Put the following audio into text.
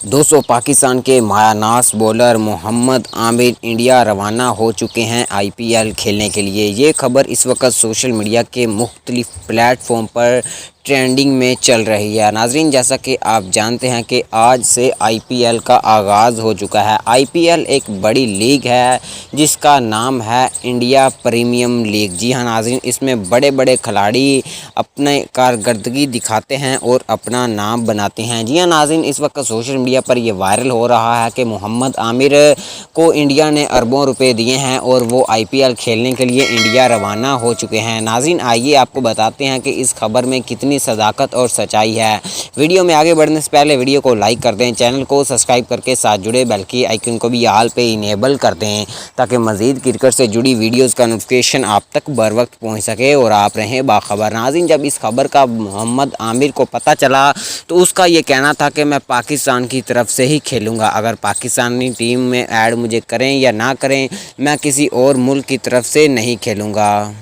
दोस्तों पाकिस्तान के मायानास bowler Mohammad Aamir India रवाना हो चुके हैं आईपीएल खेलने के लिए। ये खबर इस वक्त सोशल मीडिया के मुख्तलिफ प्लेटफॉर्म पर ट्रेंडिंग में चल रही है। नाजरीन, जैसा कि आप जानते हैं कि आज से आईपीएल का आगाज़ हो चुका है। आईपीएल एक बड़ी लीग है जिसका नाम है इंडिया प्रीमियम लीग। जी हाँ नाजरीन, इसमें बड़े बड़े खिलाड़ी अपने कारकर्दगी दिखाते हैं और अपना नाम बनाते हैं। जी हाँ नाजरीन, इस वक्त सोशल मीडिया पर यह वायरल हो रहा है कि मोहम्मद आमिर को इंडिया ने अरबों रुपए दिए हैं और वो आईपीएल खेलने के लिए इंडिया रवाना हो चुके हैं। नाजरीन, आइए आपको बताते हैं कि इस खबर में कितनी सदाकत और सच्चाई है। वीडियो में आगे बढ़ने से पहले वीडियो को लाइक कर दें, चैनल को सब्सक्राइब करके साथ जुड़े बेल की आइकन को भी ऑल पे इनेबल कर दें ताकि मज़ीद क्रिकेट से जुड़ी वीडियोज़ का नोटिफिकेशन आप तक बर वक्त पहुँच सके और आप रहें बाखबर। नाज़रीन, जब इस खबर का मोहम्मद आमिर को पता चला तो उसका ये कहना था कि मैं पाकिस्तान की तरफ से ही खेलूँगा। अगर पाकिस्तानी टीम में ऐड मुझे करें या ना करें, मैं किसी और मुल्क की तरफ से नहीं खेलूँगा।